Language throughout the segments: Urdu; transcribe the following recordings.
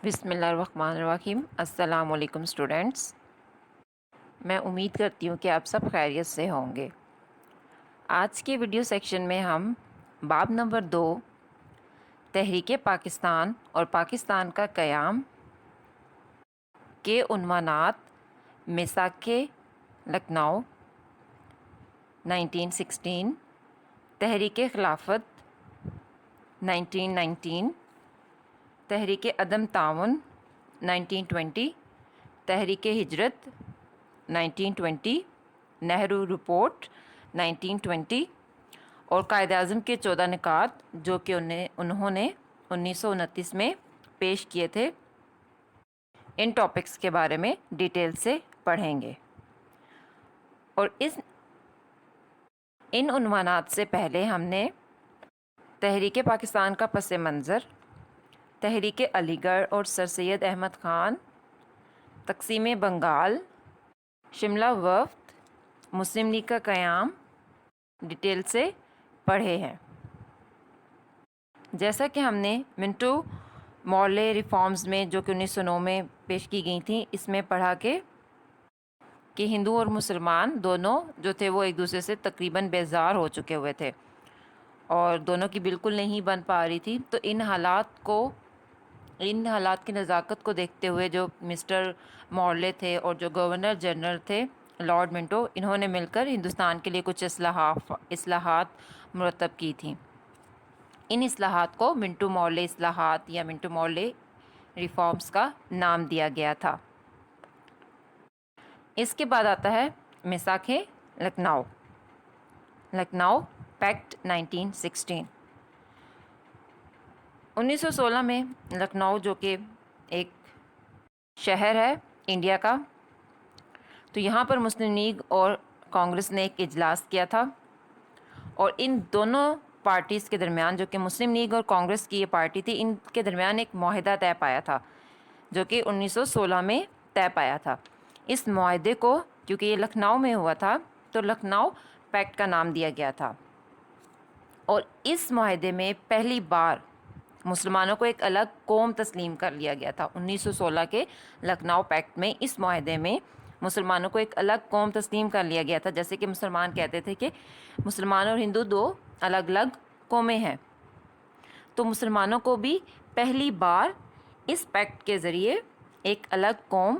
بسم اللہ الرحمن الرحیم۔ السلام علیکم اسٹوڈینٹس، میں امید کرتی ہوں کہ آپ سب خیریت سے ہوں گے۔ آج کے ویڈیو سیکشن میں ہم باب نمبر 2 تحریک پاکستان اور پاکستان کا قیام کے عنوانات میثاق لکھنؤ 1916، تحریک خلافت 1919، تحریک عدم تعاون 1920، تحریک ہجرت 1920، نہرو رپورٹ 1920 اور قائد اعظم کے 14 نکات جو کہ انہوں نے 1929 میں پیش کیے تھے، ان ٹاپکس کے بارے میں ڈیٹیل سے پڑھیں گے۔ اور ان عنوانات سے پہلے ہم نے تحریک پاکستان کا پس منظر، تحریک علی گڑھ اور سر سید احمد خان، تقسیم بنگال، شملہ وفد، مسلم لیگ کا قیام ڈیٹیل سے پڑھے ہیں۔ جیسا کہ ہم نے منٹو مارلے ریفارمز میں جو کہ 1909 میں پیش کی گئی تھیں، اس میں پڑھا کہ ہندو اور مسلمان دونوں جو تھے وہ ایک دوسرے سے تقریباً بیزار ہو چکے ہوئے تھے اور دونوں کی بالکل نہیں بن پا رہی تھی۔ تو ان حالات کی نزاکت کو دیکھتے ہوئے جو مسٹر مارلے تھے اور جو گورنر جنرل تھے لارڈ منٹو، انہوں نے مل کر ہندوستان کے لیے کچھ اصلاحات مرتب کی تھیں۔ ان اصلاحات کو منٹو مارلے اصلاحات یا منٹو مارلے ریفارمز کا نام دیا گیا تھا۔ اس کے بعد آتا ہے میثاق لکھنؤ پیکٹ 1916۔ 1916 میں لکھنؤ جو کہ ایک شہر ہے انڈیا کا، تو یہاں پر مسلم لیگ اور کانگریس نے ایک اجلاس کیا تھا اور ان دونوں پارٹیز کے درمیان، جو کہ مسلم لیگ اور کانگریس کی یہ پارٹی تھی، ان کے درمیان ایک معاہدہ طے پایا تھا جو کہ 1916 میں طے پایا تھا۔ اس معاہدے کو کیونکہ یہ لکھنؤ میں ہوا تھا تو لکھنؤ پیکٹ کا نام دیا گیا تھا، اور اس معاہدے میں پہلی بار مسلمانوں کو ایک الگ قوم تسلیم کر لیا گیا تھا۔ 1916 کے لکھنؤ پیکٹ میں اس معاہدے میں مسلمانوں کو ایک الگ قوم تسلیم کر لیا گیا تھا، جیسے کہ مسلمان کہتے تھے کہ مسلمان اور ہندو دو الگ الگ قومیں ہیں، تو مسلمانوں کو بھی پہلی بار اس پیکٹ کے ذریعے ایک الگ قوم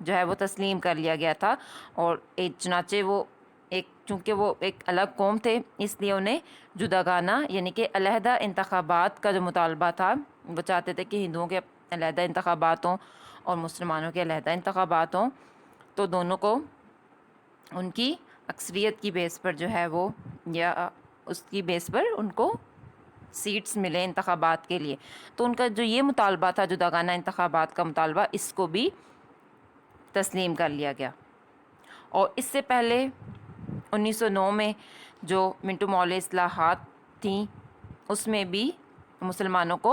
جو ہے وہ تسلیم کر لیا گیا تھا۔ اور چنانچہ چونکہ وہ ایک الگ قوم تھے، اس لیے انہیں جداگانہ یعنی کہ علیحدہ انتخابات کا جو مطالبہ تھا، وہ چاہتے تھے کہ ہندوؤں کے علیحدہ انتخابات ہوں اور مسلمانوں کے علیحدہ انتخابات ہوں، تو دونوں کو ان کی اکثریت کی بیس پر جو ہے وہ یا اس کی بیس پر ان کو سیٹس ملے انتخابات کے لیے۔ تو ان کا جو یہ مطالبہ تھا جداگانہ انتخابات کا مطالبہ، اس کو بھی تسلیم کر لیا گیا۔ اور اس سے پہلے 1909 میں جو منٹو مارلے اصلاحات تھیں، اس میں بھی مسلمانوں کو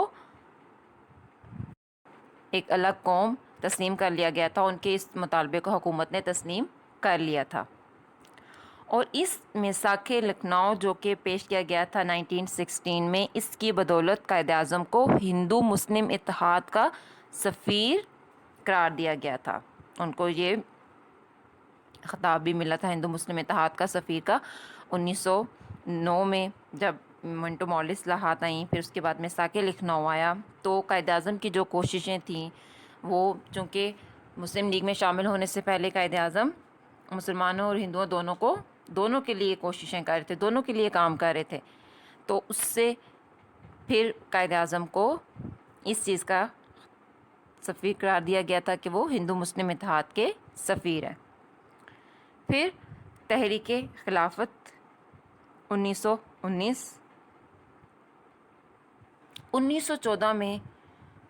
ایک الگ قوم تسلیم کر لیا گیا تھا، ان کے اس مطالبے کو حکومت نے تسلیم کر لیا تھا۔ اور اس میثاق لکھنؤ جو کہ پیش کیا گیا تھا 1916 میں، اس کی بدولت قائد اعظم کو ہندو مسلم اتحاد کا سفیر قرار دیا گیا تھا۔ ان کو یہ خطاب بھی ملا تھا ہندو مسلم اتحاد کا سفیر کا۔ 1909 میں جب منٹو مارلے اصلاحات آئیں، پھر اس کے بعد میثاق لکھنؤ آیا، تو قائد اعظم کی جو کوششیں تھیں وہ چونکہ مسلم لیگ میں شامل ہونے سے پہلے قائد اعظم مسلمانوں اور ہندوؤں دونوں کے لیے کوششیں کر رہے تھے، دونوں کے لیے کام کر رہے تھے، تو اس سے پھر قائد اعظم کو اس چیز کا سفیر قرار دیا گیا تھا کہ وہ ہندو مسلم اتحاد کے سفیر ہیں۔ پھر تحریک خلافت 1919۔ 1914 میں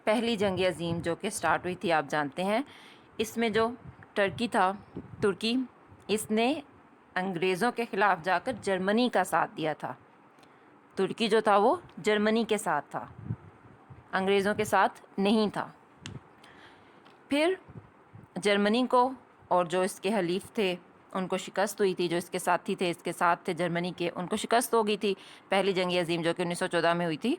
پہلی جنگ عظیم جو کہ سٹارٹ ہوئی تھی، آپ جانتے ہیں، اس میں جو ترکی اس نے انگریزوں کے خلاف جا کر جرمنی کا ساتھ دیا تھا۔ ترکی جو تھا وہ جرمنی کے ساتھ تھا، انگریزوں کے ساتھ نہیں تھا۔ پھر جرمنی کو اور جو اس کے حلیف تھے ان کو شکست ہوئی تھی، جو اس کے ساتھی تھے، اس کے ساتھ تھے جرمنی کے، ان کو شکست ہو گئی تھی پہلی جنگ عظیم جو کہ 1914 میں ہوئی تھی۔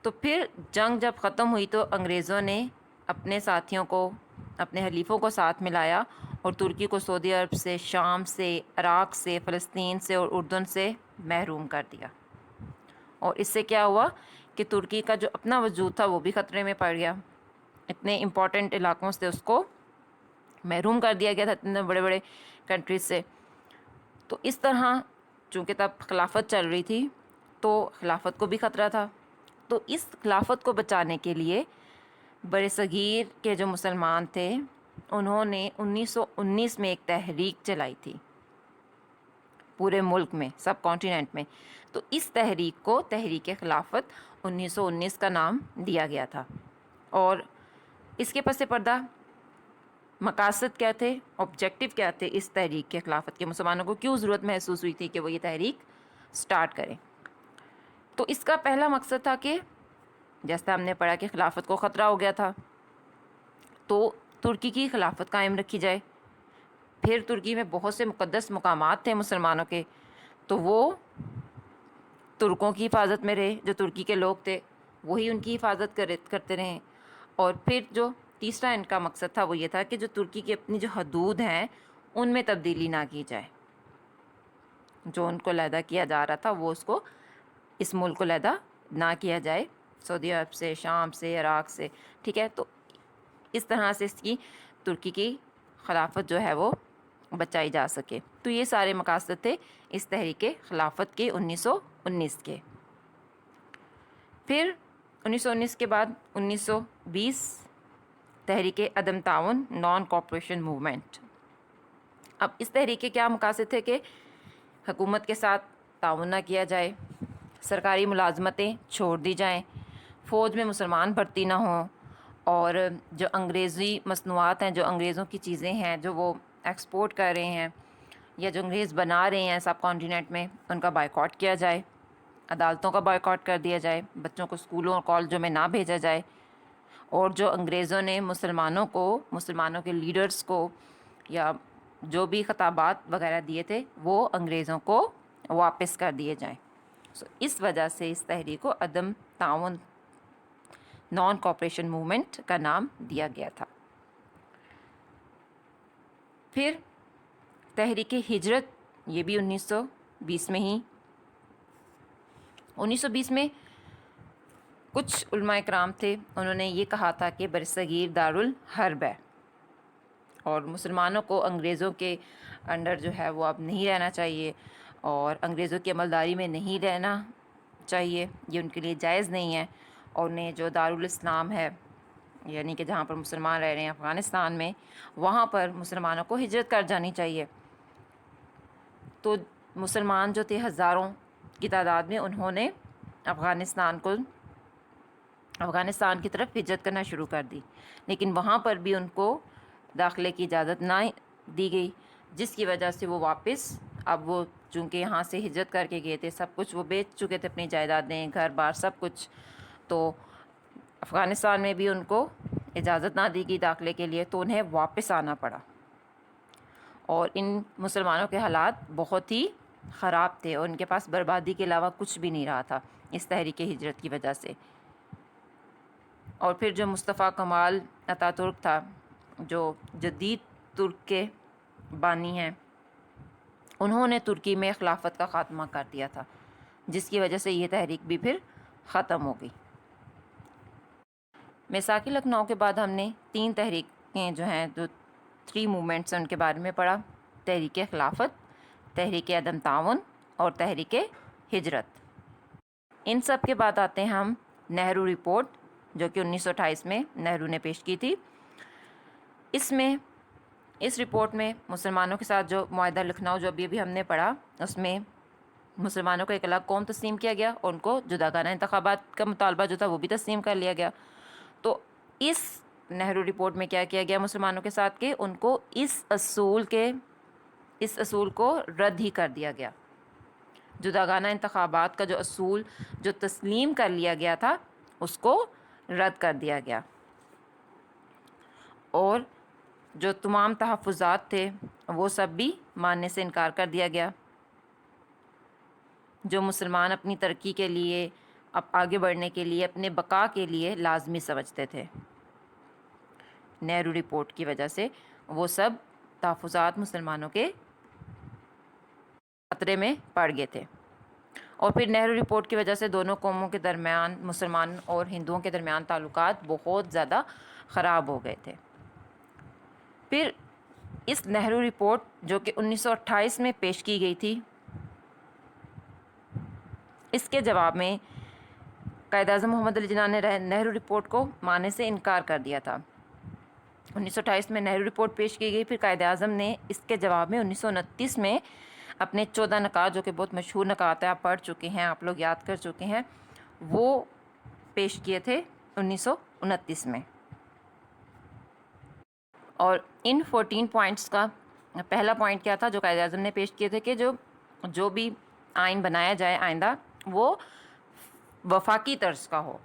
تو پھر جنگ جب ختم ہوئی تو انگریزوں نے اپنے ساتھیوں کو، اپنے حلیفوں کو ساتھ ملایا اور ترکی کو سعودی عرب سے، شام سے، عراق سے، فلسطین سے اور اردن سے محروم کر دیا. اور اس سے کیا ہوا کہ ترکی کا جو اپنا وجود تھا وہ بھی خطرے میں پڑ گیا. اتنے امپورٹنٹ علاقوں سے اس کو محروم کر دیا گیا تھا، اتنے بڑے بڑے کنٹریز سے. تو اس طرح چونکہ تب خلافت چل رہی تھی تو خلافت کو بھی خطرہ تھا. تو اس خلافت کو بچانے کے لیے بر صغیر کے جو مسلمان تھے انہوں نے 1919 میں ایک تحریک چلائی تھی پورے ملک میں، سب کانٹیننٹ میں. تو اس تحریک کو تحریک خلافت 1919 کا نام دیا گیا تھا. اور اس کے پس پردہ مقاصد کیا تھے، آبجیکٹو کیا تھے اس تحریک کے خلافت کے؟ مسلمانوں کو کیوں ضرورت محسوس ہوئی تھی کہ وہ یہ تحریک سٹارٹ کریں؟ تو اس کا پہلا مقصد تھا کہ جیسا ہم نے پڑھا کہ خلافت کو خطرہ ہو گیا تھا تو ترکی کی خلافت قائم رکھی جائے. پھر ترکی میں بہت سے مقدس مقامات تھے مسلمانوں کے، تو وہ ترکوں کی حفاظت میں رہے. جو ترکی کے لوگ تھے وہی ان کی حفاظت کرتے رہے. اور پھر جو تیسرا ان کا مقصد تھا وہ یہ تھا کہ جو ترکی کی اپنی جو حدود ہیں ان میں تبدیلی نہ کی جائے. جو ان کو علیحدہ کیا جا رہا تھا وہ اس کو، اس ملک کو علیحدہ نہ کیا جائے سعودی عرب سے، شام سے، عراق سے. ٹھیک ہے، تو اس طرح سے اس کی ترکی کی خلافت جو ہے وہ بچائی جا سکے. تو یہ سارے مقاصد تھے اس تحریک خلافت کے 1919 کے. پھر 1919 کے بعد 1920 تحریک عدم تعاون، نان کوآپریشن موومنٹ. اب اس تحریک کے کیا مقاصد تھے کہ حکومت کے ساتھ تعاون نہ کیا جائے، سرکاری ملازمتیں چھوڑ دی جائیں، فوج میں مسلمان بھرتی نہ ہوں، اور جو انگریزی مصنوعات ہیں، جو انگریزوں کی چیزیں ہیں جو وہ ایکسپورٹ کر رہے ہیں یا جو انگریز بنا رہے ہیں سب کانٹیننٹ میں، ان کا بائیکاٹ کیا جائے، عدالتوں کا بائیکاٹ کر دیا جائے، بچوں کو اسکولوں اور کالجوں میں نہ بھیجا جائے. اور جو انگریزوں نے مسلمانوں کو، مسلمانوں کے لیڈرز کو یا جو بھی خطابات وغیرہ دیے تھے وہ انگریزوں کو واپس کر دیے جائیں. اس وجہ سے اس تحریک کو عدم تعاون، نان کوآپریشن موومنٹ کا نام دیا گیا تھا. پھر تحریک ہجرت، یہ بھی 1920 میں ہی. 1920 میں کچھ علماء کرام تھے، انہوں نے یہ کہا تھا کہ برصغیر دارالحرب ہے اور مسلمانوں کو انگریزوں کے انڈر جو ہے وہ اب نہیں رہنا چاہیے اور انگریزوں کی عملداری میں نہیں رہنا چاہیے، یہ ان کے لیے جائز نہیں ہے. اور انہیں جو دارالاسلام ہے، یعنی کہ جہاں پر مسلمان رہ رہے ہیں افغانستان میں، وہاں پر مسلمانوں کو ہجرت کر جانی چاہیے. تو مسلمان جو تھے ہزاروں کی تعداد میں، انہوں نے افغانستان کی طرف ہجرت کرنا شروع کر دی. لیکن وہاں پر بھی ان کو داخلے کی اجازت نہ دی گئی، جس کی وجہ سے وہ واپس، اب وہ چونکہ یہاں سے ہجرت کر کے گئے تھے، سب کچھ وہ بیچ چکے تھے، اپنی جائیدادیں، گھر بار سب کچھ، تو افغانستان میں بھی ان کو اجازت نہ دی گئی داخلے کے لیے، تو انہیں واپس آنا پڑا. اور ان مسلمانوں کے حالات بہت ہی خراب تھے اور ان کے پاس بربادی کے علاوہ کچھ بھی نہیں رہا تھا اس تحریک ہجرت کی وجہ سے. اور پھر جو مصطفیٰ کمال اتا ترک تھا، جو جدید ترک کے بانی ہیں، انہوں نے ترکی میں خلافت کا خاتمہ کر دیا تھا، جس کی وجہ سے یہ تحریک بھی پھر ختم ہو گئی. میثاق لکھنؤ کے بعد ہم نے 3 تحریکیں جو ہیں، جو 3 موومنٹس ہیں، ان کے بارے میں پڑھا: تحریک خلافت، تحریک عدم تعاون اور تحریک ہجرت. ان سب کے بعد آتے ہیں ہم نہرو رپورٹ، جو کہ 1928 میں نہرو نے پیش کی تھی. اس رپورٹ میں مسلمانوں کے ساتھ جو معاہدہ لکھنؤ جو ابھی ہم نے پڑھا، اس میں مسلمانوں کو ایک الگ قوم تسلیم کیا گیا اور ان کو جداگانہ انتخابات کا مطالبہ جو تھا وہ بھی تسلیم کر لیا گیا. تو اس نہرو رپورٹ میں کیا کیا گیا مسلمانوں کے ساتھ کہ ان کو اس اصول کو رد ہی کر دیا گیا. جداگانہ انتخابات کا جو اصول جو تسلیم کر لیا گیا تھا اس کو رد کر دیا گیا، اور جو تمام تحفظات تھے وہ سب بھی ماننے سے انکار کر دیا گیا. جو مسلمان اپنی ترقی کے لیے اب آگے بڑھنے کے لیے، اپنے بقا کے لیے لازمی سمجھتے تھے۔ نہرو رپورٹ کی وجہ سے وہ سب تحفظات مسلمانوں کے خطرے میں پڑ گئے تھے، اور پھر نہرو رپورٹ کی وجہ سے دونوں قوموں کے درمیان، مسلمان اور ہندوؤں کے درمیان تعلقات بہت زیادہ خراب ہو گئے تھے۔ پھر اس نہرو رپورٹ جو کہ 1928 میں پیش کی گئی تھی، اس کے جواب میں قائد اعظم محمد علی جناح نے نہرو رپورٹ کو ماننے سے انکار کر دیا تھا۔ 1928 میں نہرو رپورٹ پیش کی گئی، پھر قائد اعظم نے اس کے جواب میں 1929 میں اپنے 14 نکات، جو کہ بہت مشہور نکات ہیں، آپ پڑھ چکے ہیں، آپ لوگ یاد کر چکے ہیں، وہ پیش کیے تھے 1929 میں۔ اور ان 14 پوائنٹس کا پہلا پوائنٹ کیا تھا جو قائد اعظم نے پیش کیے تھے کہ جو بھی آئین بنایا جائے آئندہ، وہ وفاقی طرز کا ہو،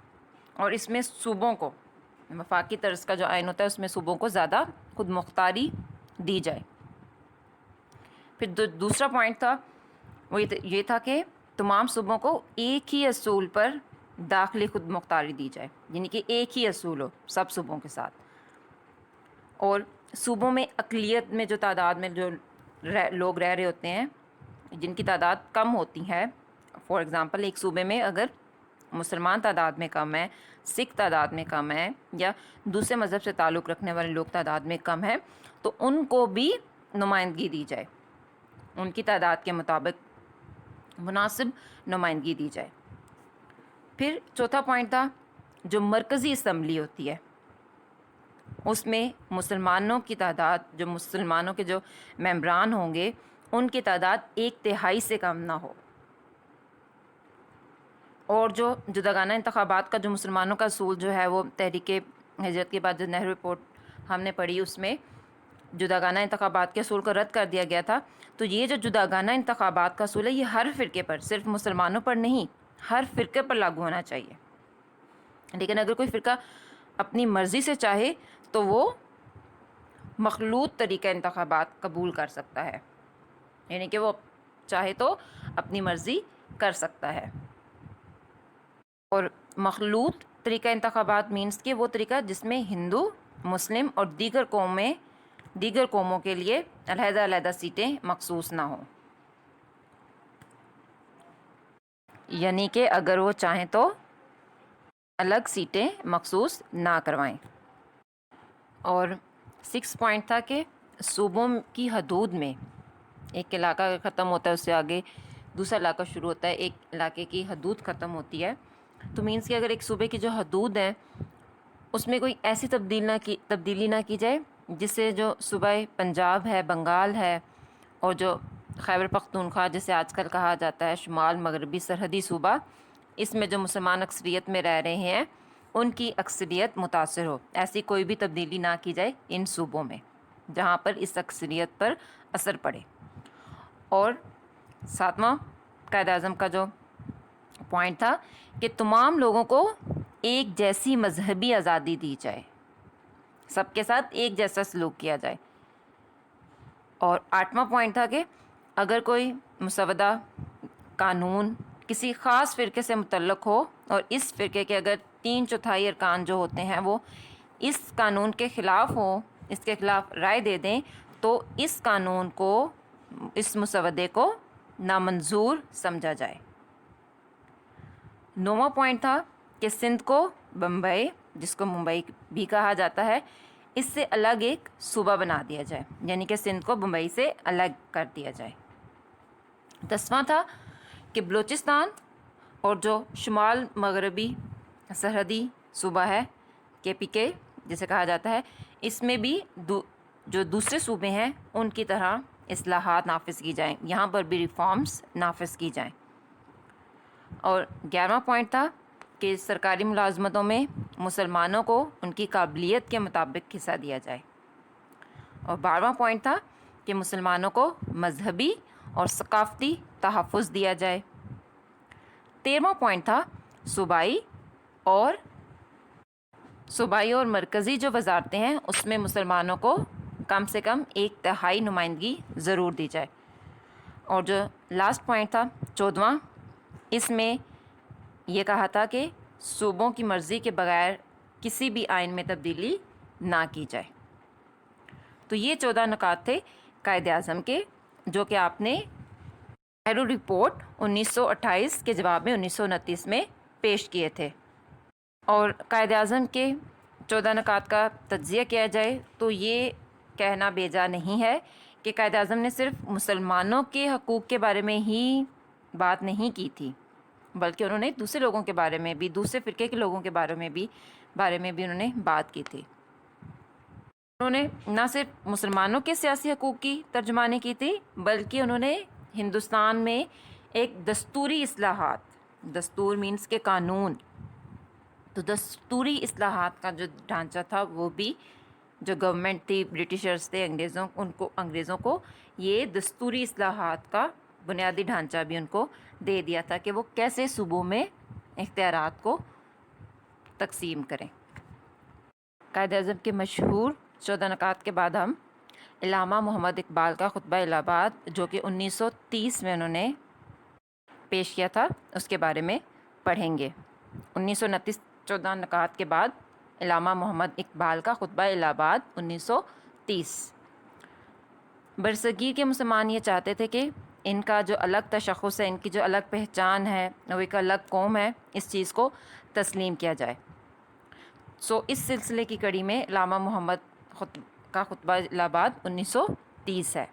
اور اس میں صوبوں کو، وفاقی طرز کا جو آئین ہوتا ہے اس میں صوبوں کو زیادہ خود مختاری دی جائے۔ پھر دوسرا پوائنٹ تھا وہ یہ تھا کہ تمام صوبوں کو ایک ہی اصول پر داخلی خود مختاری دی جائے، یعنی کہ ایک ہی اصول ہو سب صوبوں کے ساتھ، اور صوبوں میں اقلیت میں جو تعداد میں جو لوگ رہ رہے ہوتے ہیں، جن کی تعداد کم ہوتی ہے، فار ایگزامپل ایک صوبے میں اگر مسلمان تعداد میں کم ہے، سکھ تعداد میں کم ہے، یا دوسرے مذہب سے تعلق رکھنے والے لوگ تعداد میں کم ہے، تو ان کو بھی نمائندگی دی جائے، ان کی تعداد کے مطابق مناسب نمائندگی دی جائے۔ پھر چوتھا پوائنٹ تھا جو مرکزی اسمبلی ہوتی ہے، اس میں مسلمانوں کی تعداد، جو مسلمانوں کے جو ممبران ہوں گے، ان کی تعداد 1/3 سے کم نہ ہو، اور جو جداگانہ انتخابات کا جو مسلمانوں کا اصول جو ہے، وہ تحریک ہجرت کے بعد جو نہرو رپورٹ ہم نے پڑھی، اس میں جداگانہ انتخابات کے اصول کو رد کر دیا گیا تھا۔ تو یہ جو جداگانہ انتخابات کا اصول ہے، یہ ہر فرقے پر، صرف مسلمانوں پر نہیں، ہر فرقے پر لاگو ہونا چاہیے۔ لیکن اگر کوئی فرقہ اپنی مرضی سے چاہے تو وہ مخلوط طریقہ انتخابات قبول کر سکتا ہے، یعنی کہ وہ چاہے تو اپنی مرضی کر سکتا ہے۔ اور مخلوط طریقہ انتخابات مینس کہ وہ طریقہ جس میں ہندو، مسلم اور دیگر قوموں کے لیے علیحدہ علیحدہ سیٹیں مخصوص نہ ہوں، یعنی کہ اگر وہ چاہیں تو الگ سیٹیں مخصوص نہ کروائیں۔ اور 6 پوائنٹ تھا کہ صوبوں کی حدود میں ایک علاقہ ختم ہوتا ہے، اس سے آگے دوسرا علاقہ شروع ہوتا ہے، ایک علاقے کی حدود ختم ہوتی ہے، تو مینس کہ اگر ایک صوبے کی جو حدود ہیں اس میں کوئی ایسی تبدیلی نہ کی جائے جس سے جو صوبہ پنجاب ہے، بنگال ہے، اور جو خیبر پختونخوا جسے آج کل کہا جاتا ہے شمال مغربی سرحدی صوبہ، اس میں جو مسلمان اکثریت میں رہ رہے ہیں ان کی اکثریت متاثر ہو، ایسی کوئی بھی تبدیلی نہ کی جائے ان صوبوں میں جہاں پر اس اکثریت پر اثر پڑے۔ اور 7واں قائد اعظم کا جو پوائنٹ تھا کہ تمام لوگوں کو ایک جیسی مذہبی آزادی دی جائے، سب کے ساتھ ایک جیسا سلوک کیا جائے۔ اور 8واں پوائنٹ تھا کہ اگر کوئی مسودہ قانون کسی خاص فرقے سے متعلق ہو اور اس فرقے کے اگر 3/4 ارکان جو ہوتے ہیں وہ اس قانون کے خلاف ہوں، اس کے خلاف رائے دے دیں، تو اس قانون کو، اس مسودے کو نامنظور سمجھا جائے۔ 9واں پوائنٹ تھا کہ سندھ کو بمبئی، جس کو ممبئی بھی کہا جاتا ہے، اس سے الگ ایک صوبہ بنا دیا جائے، یعنی کہ سندھ کو بمبئی سے الگ کر دیا جائے۔ 10واں تھا کہ بلوچستان اور جو شمال مغربی سرحدی صوبہ ہے KPK جسے کہا جاتا ہے، اس میں بھی جو دوسرے صوبے ہیں ان کی طرح اصلاحات نافذ کی جائیں، یہاں پر بھی ریفارمز نافذ کی جائیں۔ اور 11واں پوائنٹ تھا کہ سرکاری ملازمتوں میں مسلمانوں کو ان کی قابلیت کے مطابق حصہ دیا جائے۔ اور 12واں پوائنٹ تھا کہ مسلمانوں کو مذہبی اور ثقافتی تحفظ دیا جائے۔ 13واں پوائنٹ تھا صوبائی اور مرکزی جو وزارتیں ہیں اس میں مسلمانوں کو کم سے کم 1/3 نمائندگی ضرور دی جائے۔ اور جو لاسٹ پوائنٹ تھا 14واں، اس میں یہ کہا تھا کہ صوبوں کی مرضی کے بغیر کسی بھی آئین میں تبدیلی نہ کی جائے۔ تو یہ 14 نکات تھے قائد اعظم کے، جو کہ آپ نے نہرو رپورٹ 1928 کے جواب میں 1929 میں پیش کیے تھے۔ اور قائد اعظم کے 14 نکات کا تجزیہ کیا جائے تو یہ کہنا بیجا نہیں ہے کہ قائد اعظم نے صرف مسلمانوں کے حقوق کے بارے میں ہی بات نہیں کی تھی، بلکہ انہوں نے دوسرے لوگوں کے بارے میں بھی، دوسرے فرقے کے لوگوں کے بارے میں بھی انہوں نے بات کی تھی۔ انہوں نے نہ صرف مسلمانوں کے سیاسی حقوق کی ترجمانی کی تھی، بلکہ انہوں نے ہندوستان میں ایک دستوری اصلاحات، دستور مینس کے قانون، تو دستوری اصلاحات کا جو ڈھانچہ تھا وہ بھی، جو گورنمنٹ تھی، برٹشرز تھے، انگریزوں کو یہ دستوری اصلاحات کا بنیادی ڈھانچہ بھی ان کو دے دیا تھا کہ وہ کیسے صوبوں میں اختیارات کو تقسیم کریں۔ قائد اعظم کے مشہور 14 نکات کے بعد ہم علامہ محمد اقبال کا خطبہ الہ آباد، جو کہ 1930 میں انہوں نے پیش کیا تھا، اس کے بارے میں پڑھیں گے۔ 1929 14 نکات کے بعد علامہ محمد اقبال کا خطبہ الہ آباد 1930۔ برصغیر کے مسلمان یہ چاہتے تھے کہ ان کا جو الگ تشخص ہے، ان کی جو الگ پہچان ہے، وہ ایک الگ قوم ہے، اس چیز کو تسلیم کیا جائے۔ اس سلسلے کی کڑی میں علامہ محمد کا خطبہ الہ آباد 1930 ہے۔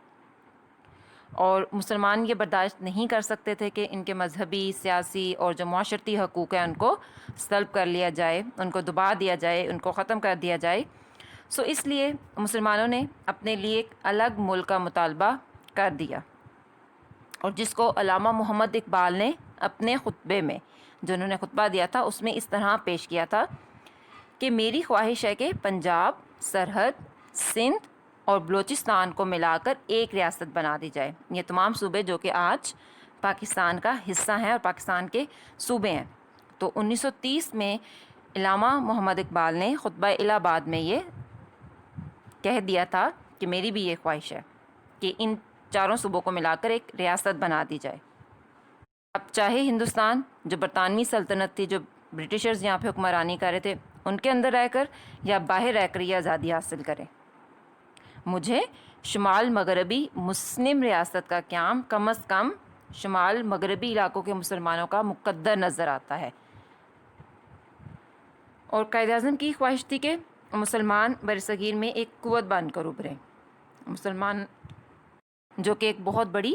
اور مسلمان یہ برداشت نہیں کر سکتے تھے کہ ان کے مذہبی، سیاسی اور جو معاشرتی حقوق ہیں ان کو سلب کر لیا جائے، ان کو دبا دیا جائے، ان کو ختم کر دیا جائے۔ اس لیے مسلمانوں نے اپنے لیے ایک الگ ملک کا مطالبہ کر دیا، اور جس کو علامہ محمد اقبال نے اپنے خطبے میں، جو انہوں نے خطبہ دیا تھا، اس میں اس طرح پیش کیا تھا کہ میری خواہش ہے کہ پنجاب، سرحد، سندھ اور بلوچستان کو ملا کر ایک ریاست بنا دی جائے۔ یہ تمام صوبے جو کہ آج پاکستان کا حصہ ہیں اور پاکستان کے صوبے ہیں۔ تو 1930 میں علامہ محمد اقبال نے خطبہ الہ آباد میں یہ کہہ دیا تھا کہ میری بھی یہ خواہش ہے کہ ان چاروں صوبوں کو ملا کر ایک ریاست بنا دی جائے۔ اب چاہے ہندوستان، جو برطانوی سلطنت تھی، جو برٹشرز یہاں پہ حکمرانی کر رہے تھے، ان کے اندر رہ کر یا باہر رہ کر یہ آزادی حاصل کریں، مجھے شمال مغربی مسلم ریاست کا قیام کم از کم شمال مغربی علاقوں کے مسلمانوں کا مقدر نظر آتا ہے۔ اور قائد اعظم کی خواہش تھی کہ مسلمان برصغیر میں ایک قوت بن کر ابھریں، مسلمان جو کہ ایک بہت بڑی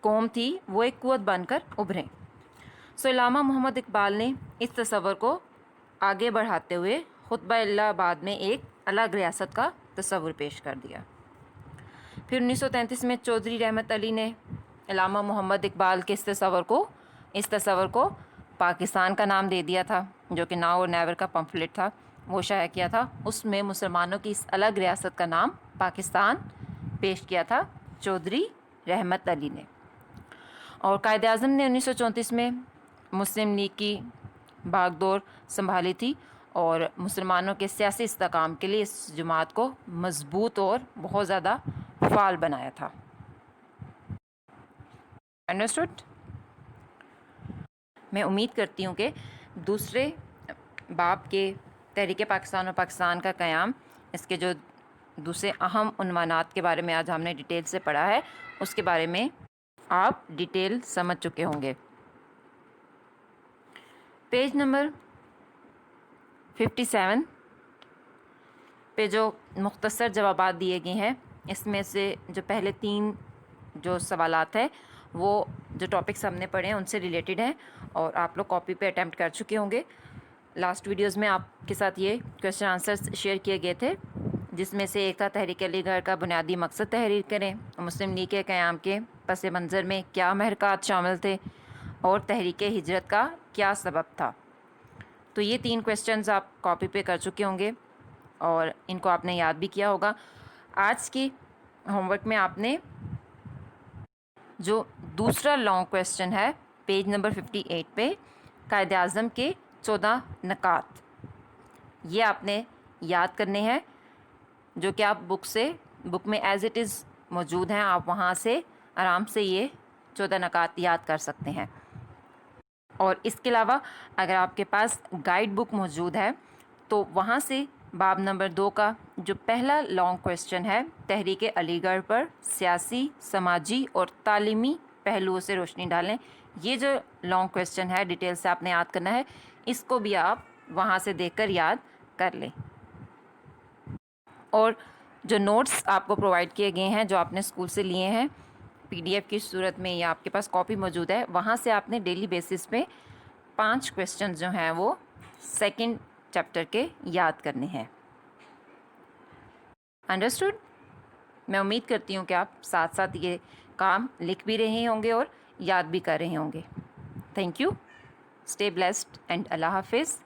قوم تھی، وہ ایک قوت بن کر ابھریں۔ علامہ محمد اقبال نے اس تصور کو آگے بڑھاتے ہوئے خطبہ الہ آباد میں ایک الگ ریاست کا تصور پیش کر دیا۔ پھر 1933 میں چودھری رحمت علی نے علامہ محمد اقبال کے اس تصور کو پاکستان کا نام دے دیا تھا، جو کہ ناؤ اور نیور کا پمفلٹ تھا، وہ شائع کیا تھا۔ اس میں مسلمانوں کی اس الگ ریاست کا نام پاکستان پیش کیا تھا چودھری رحمت علی نے۔ اور قائد اعظم نے 1934 میں مسلم لیگ کی بھاگ دوڑ سنبھالی تھی اور مسلمانوں کے سیاسی استحکام کے لیے اس جماعت کو مضبوط اور بہت زیادہ فعال بنایا تھا۔ انڈرسٹوڈ؟ میں امید کرتی ہوں کہ دوسرے باب کے تحریک پاکستان اور پاکستان کا قیام، اس کے جو دوسرے اہم عنوانات کے بارے میں آج ہم نے ڈیٹیل سے پڑھا ہے، اس کے بارے میں آپ ڈیٹیل سمجھ چکے ہوں گے۔ پیج نمبر 57 پہ جو مختصر جوابات دیے گئے ہیں، اس میں سے جو پہلے 3 جو سوالات ہیں وہ جو ٹاپکس ہم نے پڑھے ہیں ان سے ریلیٹڈ ہیں، اور آپ لوگ کاپی پہ اٹیمپٹ کر چکے ہوں گے۔ لاسٹ ویڈیوز میں آپ کے ساتھ یہ کویسچن آنسرز شیئر کیے گئے تھے، جس میں سے ایک تھا تحریک علی گڑھ کا بنیادی مقصد تحریر کریں، مسلم لیگ کے قیام کے پس منظر میں کیا محرکات شامل تھے، اور تحریک ہجرت کا کیا سبب تھا۔ تو یہ 3 کویسچنز آپ کاپی پہ کر چکے ہوں گے اور ان کو آپ نے یاد بھی کیا ہوگا۔ آج کی ہوم ورک میں آپ نے جو دوسرا لانگ کویسچن ہے پیج نمبر 58 پہ، قائد اعظم کے 14 نکات، یہ آپ نے یاد کرنے ہیں، جو کہ آپ بک میں ایز اٹ از موجود ہیں، آپ وہاں سے آرام سے یہ 14 نکات یاد کر سکتے ہیں۔ اور اس کے علاوہ اگر آپ کے پاس گائیڈ بک موجود ہے تو وہاں سے باب نمبر 2 کا جو پہلا لانگ کویسچن ہے، تحریک علی گڑھ پر سیاسی، سماجی اور تعلیمی پہلوؤں سے روشنی ڈالیں، یہ جو لانگ کویسچن ہے ڈیٹیل سے آپ نے یاد کرنا ہے، اس کو بھی آپ وہاں سے دیکھ کر یاد کر لیں۔ اور جو نوٹس آپ کو پرووائڈ کیے گئے ہیں، جو آپ نے اسکول سے لیے ہیں پی ڈی ایف کی صورت میں یا آپ کے پاس کاپی موجود ہے، وہاں سے آپ نے ڈیلی بیسس پہ 5 کویسچن جو ہیں وہ سیکنڈ چیپٹر کے یاد کرنے ہیں۔ انڈرسٹوڈ؟ میں امید کرتی ہوں کہ آپ ساتھ ساتھ یہ کام لکھ بھی رہے ہوں گے اور یاد بھی کر رہے ہوں گے۔ Thank you, stay blessed and اللہ حافظ۔